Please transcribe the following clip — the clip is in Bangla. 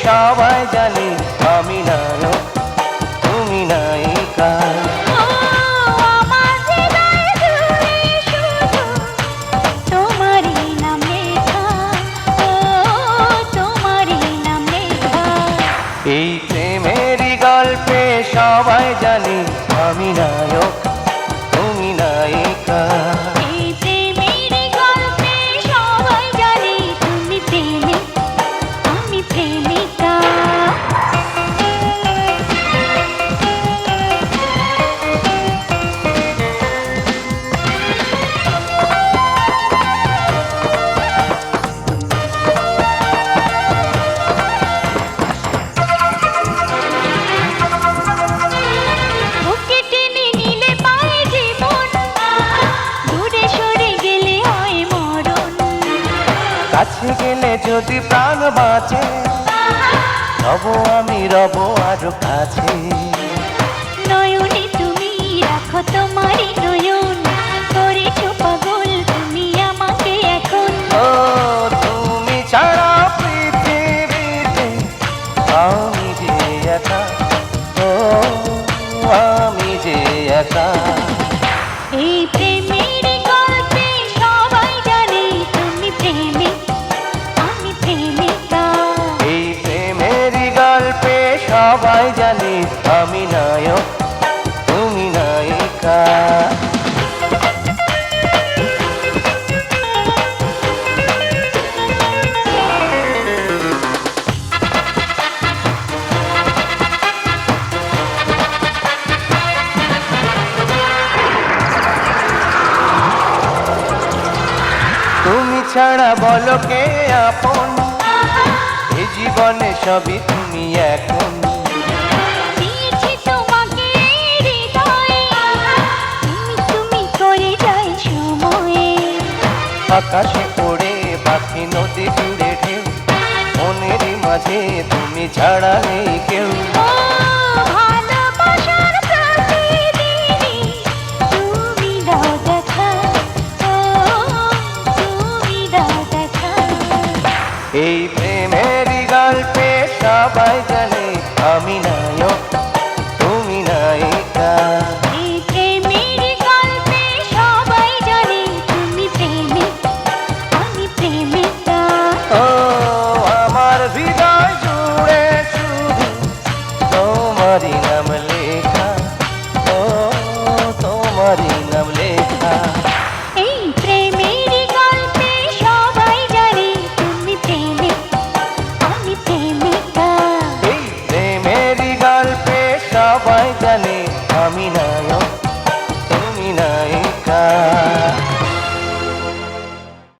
সবাই জানে আমি নায়ক তুমি নায়িকা। তোমারই নাম লেখা, তোমারই নাম লেখা। এই প্রেমেরই গল্পে সবাই জানে আমি নায়ক তুমি নায়িকা। এই প্রেমেরই গল্পে সবাই জানে তুমি প্রেমিক আমি প্রেমিকা। বুকে টেনে নিলে পায় জীবন, দূরে সরে গেলে হয় মরণ। কাছে গেলে যদি প্রাণ বাঁচে তবু আমি রব আরো কাছে। নয়নে তুমি রাখো তোমারই নয়ন, করেছো পাগল তুমি আমাকে এখন। ও তুমি ছাড়া পৃথিবীতে আমি যে একা, ও আমি যে একা। এই প্রেমের গল্পে সবাই জানে তুমি প্রেমিক আমি প্রেমিকা। এই প্রেমেরই গল্পে সবাই জানে আমি নায়ক তুমি নায়িকা। তুমি ছাড়া বলো কে আপন, এই জীবনে সবই তুমি এখন। দিয়েছি তোমাকে হৃদয়ে, তুমি করে যাই সময়ে। আকাশে পড়ে পাখি নদী জুড়ে ঢেউ, মনেরই মাঝে তুমি ছাড়া নেই কেউ। ও ভালোবাসার প্রতিদিনই তুমি দাও দেখা, ও তুমি দাও দেখা। এই প্রেমেরই গল্পে সবাই জানে আমি নায়ক তুমি নায়িকা। এই প্রেমের গল্পে সবাই জানে তুমি প্রেমিক আমি প্রেমিকা। ও আমার হৃদয় জুড়ে শুধু তোমারই নাম লেখা, ও তোমারই নাম লেখা। এই প্রেমের গল্পে সবাই জানে তুমি প্রেমিক আমি প্রেমিকা। এই প্রেমেরই গল্পে সবাই জানে আমি নায়ক